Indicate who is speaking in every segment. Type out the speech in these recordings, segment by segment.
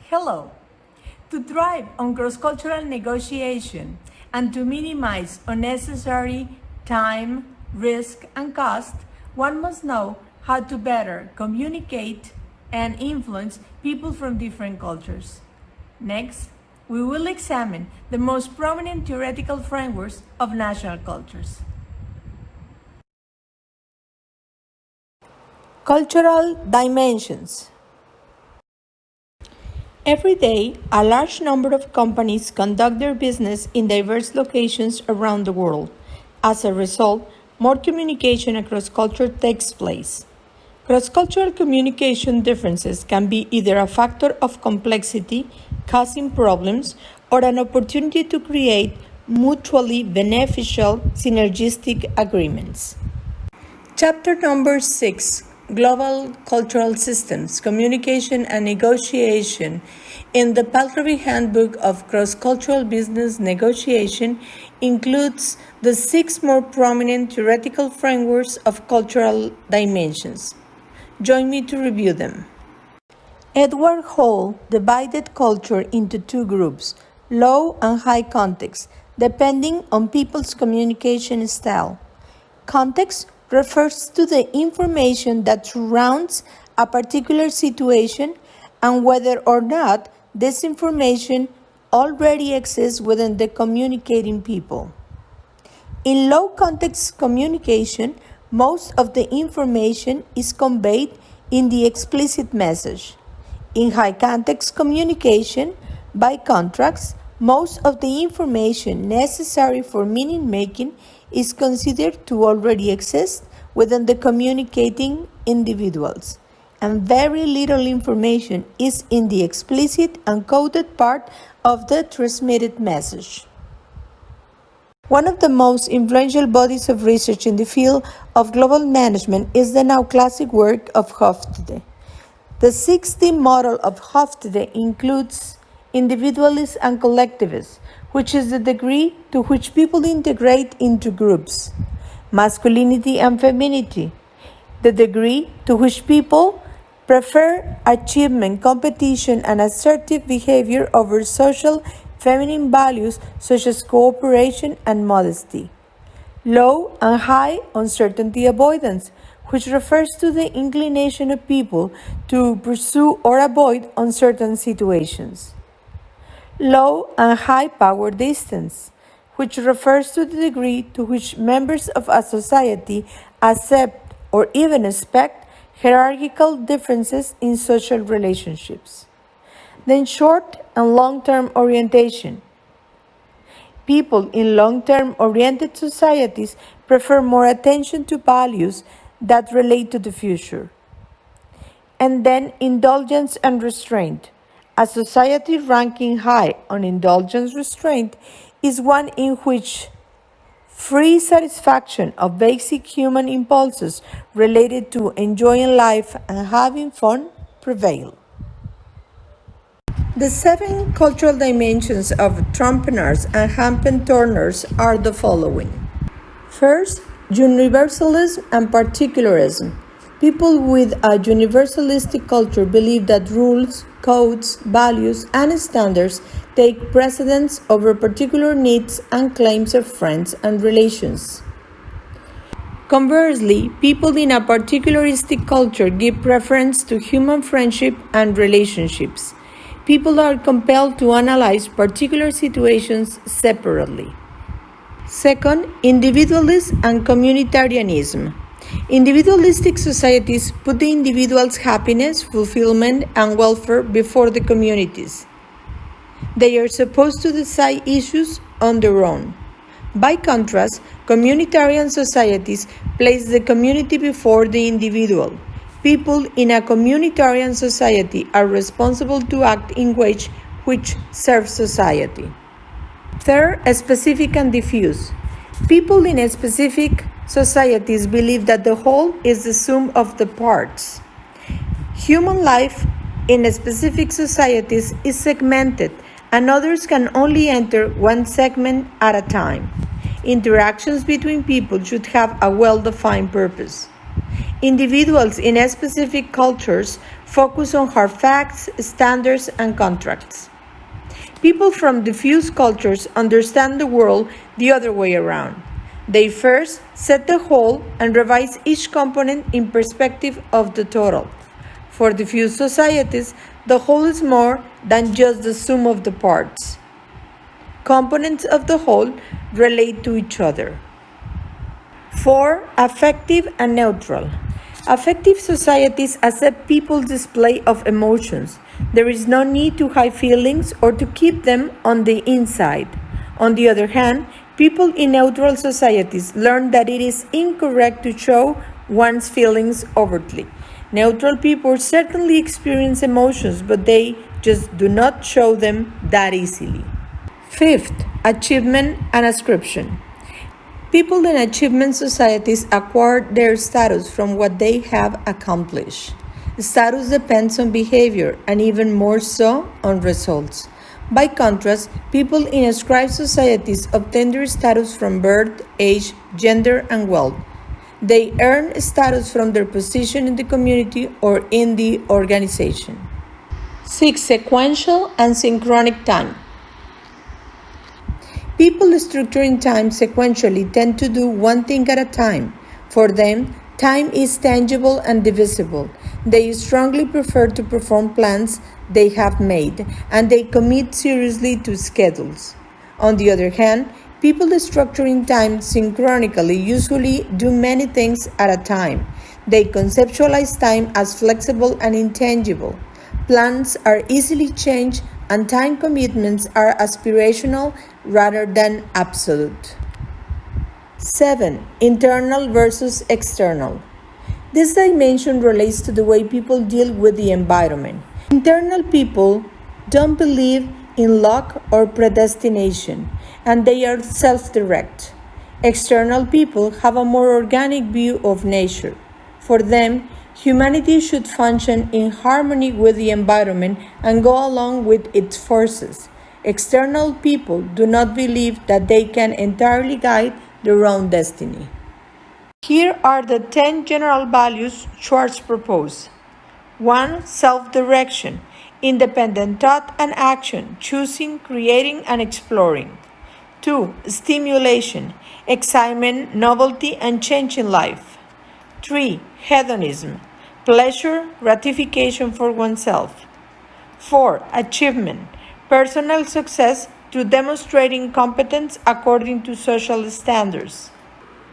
Speaker 1: Hello. To thrive on cross-cultural negotiation and to minimize unnecessary time, risk, and cost, one must know how to better communicate and influence people from different cultures. Next, we will examine the most prominent theoretical frameworks of national cultures. Cultural dimensions. Every day, a large number of companies conduct their business in diverse locations around the world. As a result, more communication across culture takes place. Cross-cultural communication differences can be either a factor of complexity, causing problems, or an opportunity to create mutually beneficial synergistic agreements. Chapter number 6. Global Cultural Systems, Communication and Negotiation. In the Palgrave Handbook of Cross-Cultural Business Negotiation includes the 6 more prominent theoretical frameworks of cultural dimensions. Join me to review them. Edward Hall divided culture into 2 groups, low and high context, depending on people's communication style. Context refers to the information that surrounds a particular situation and whether or not this information already exists within the communicating people. In low context communication, most of the information is conveyed in the explicit message. In high context communication, by contrast, most of the information necessary for meaning making is considered to already exist within the communicating individuals, and very little information is in the explicit and coded part of the transmitted message. One of the most influential bodies of research in the field of global management is the now classic work of Hofstede. The 6D model of Hofstede includes individualists and collectivists, which is the degree to which people integrate into groups, masculinity and femininity, the degree to which people prefer achievement, competition, and assertive behavior over social feminine values such as cooperation and modesty, low and high uncertainty avoidance, which refers to the inclination of people to pursue or avoid uncertain situations. Low and high power distance, which refers to the degree to which members of a society accept or even expect hierarchical differences in social relationships. Then short and long-term orientation. People in long-term oriented societies prefer more attention to values that relate to the future. And then indulgence and restraint. A society ranking high on indulgence restraint is one in which free satisfaction of basic human impulses related to enjoying life and having fun prevail. The 7 cultural dimensions of Trompenaars and Hampton-Turners are the following. First, universalism and particularism. People with a universalistic culture believe that rules, codes, values, and standards take precedence over particular needs and claims of friends and relations. Conversely, people in a particularistic culture give preference to human friendship and relationships. People are compelled to analyze particular situations separately. Second, individualism and communitarianism. Individualistic societies put the individual's happiness, fulfillment, and welfare before the community's. They are supposed to decide issues on their own. By contrast, communitarian societies place the community before the individual. People in a communitarian society are responsible to act in ways which serve society. Third, specific and diffuse. People in specific societies believe that the whole is the sum of the parts. Human life in specific societies is segmented, and others can only enter one segment at a time. Interactions between people should have a well-defined purpose. Individuals in specific cultures focus on hard facts, standards, and contracts. People from diffuse cultures understand the world the other way around. They first set the whole and revise each component in perspective of the total. For diffuse societies, the whole is more than just the sum of the parts. Components of the whole relate to each other. 4. Affective and neutral. Affective societies accept people's display of emotions. There is no need to hide feelings or to keep them on the inside. On the other hand, people in neutral societies learn that it is incorrect to show one's feelings overtly. Neutral people certainly experience emotions, but they just do not show them that easily. 5th, achievement and ascription. People in achievement societies acquire their status from what they have accomplished. Status depends on behavior and even more so on results. By contrast, people in ascribed societies obtain their status from birth, age, gender, and wealth. They earn status from their position in the community or in the organization. 6. Sequential and synchronic time. People structuring time sequentially tend to do one thing at a time. For them, time is tangible and divisible. They strongly prefer to perform plans they have made, and they commit seriously to schedules. On the other hand, people structuring time synchronically usually do many things at a time. They conceptualize time as flexible and intangible. Plans are easily changed, and time commitments are aspirational rather than absolute. 7. Internal versus external. This dimension relates to the way people deal with the environment. Internal people don't believe in luck or predestination, and they are self-direct. External people have a more organic view of nature. For them, humanity should function in harmony with the environment and go along with its forces. External people do not believe that they can entirely guide their own destiny. Here are the 10 general values Schwartz proposed. 1. Self-direction, independent thought and action, choosing, creating, and exploring. 2. Stimulation, excitement, novelty, and change in life. 3. Hedonism, pleasure, gratification for oneself. 4. Achievement, personal success through demonstrating competence according to social standards.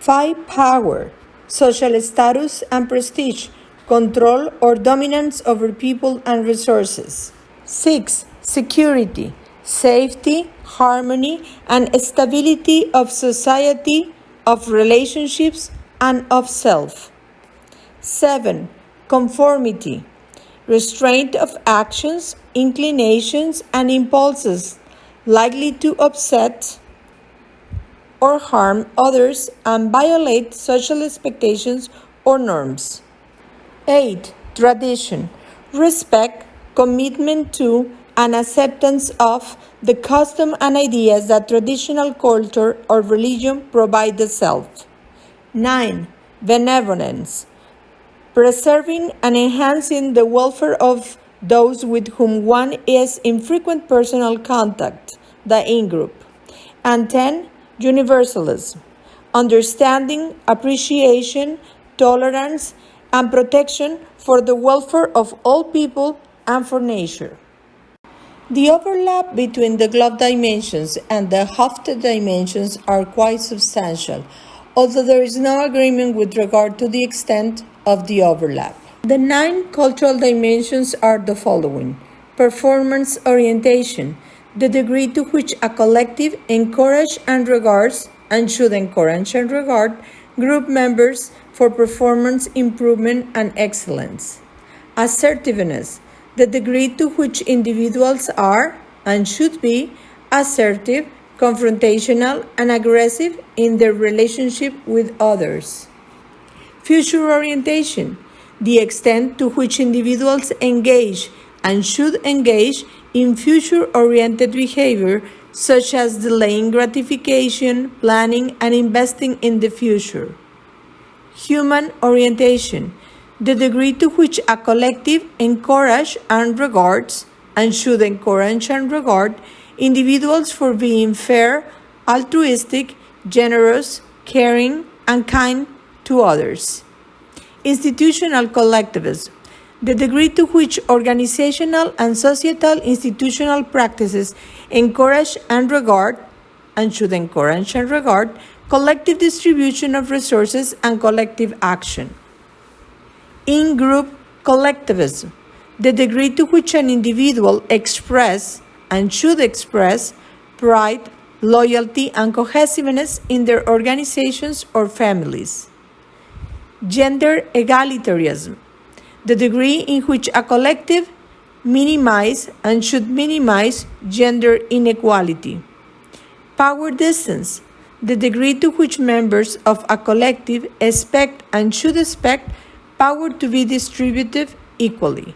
Speaker 1: 5. Power, social status and prestige, control or dominance over people and resources. 6. Security, safety, harmony, and stability of society, of relationships, and of self. 7. Conformity, restraint of actions, inclinations, and impulses likely to upset or harm others and violate social expectations or norms. 8. Tradition, respect, commitment to, and acceptance of the custom and ideas that traditional culture or religion provide the self. 9. Benevolence, preserving and enhancing the welfare of those with whom one is in frequent personal contact, the in-group. And 10. Universalism, understanding, appreciation, tolerance, and protection for the welfare of all people and for nature. The overlap between the Globe dimensions and the Hofstede dimensions are quite substantial, although there is no agreement with regard to the extent of the overlap. The 9 cultural dimensions are the following: performance orientation, the degree to which a collective encourages and regards, and should encourage and regard, group members for performance improvement and excellence. Assertiveness, the degree to which individuals are, and should be, assertive, confrontational, and aggressive in their relationship with others. Future orientation, the extent to which individuals engage and should engage in future-oriented behavior, such as delaying gratification, planning, and investing in the future. Human orientation, the degree to which a collective encourages and regards, and should encourage and regard, individuals for being fair, altruistic, generous, caring, and kind to others. Institutional collectivism, the degree to which organizational and societal institutional practices encourage and regard, and should encourage and regard, collective distribution of resources and collective action. In-group collectivism, the degree to which an individual express and should express pride, loyalty, and cohesiveness in their organizations or families. Gender egalitarianism, the degree in which a collective minimize and should minimize gender inequality. Power distance, the degree to which members of a collective expect and should expect power to be distributed equally.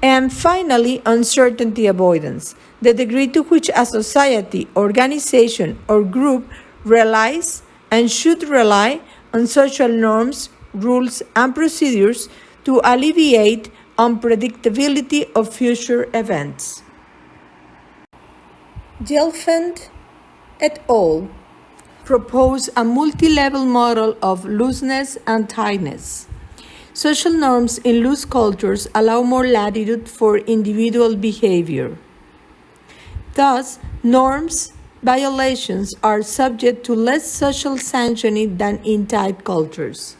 Speaker 1: And finally, uncertainty avoidance, the degree to which a society, organization, or group relies and should rely on social norms, rules, and procedures to alleviate unpredictability of future events. Gelfand et al. Propose a multi-level model of looseness and tightness. Social norms in loose cultures allow more latitude for individual behavior. Thus, norms violations are subject to less social sanctioning than in tight cultures.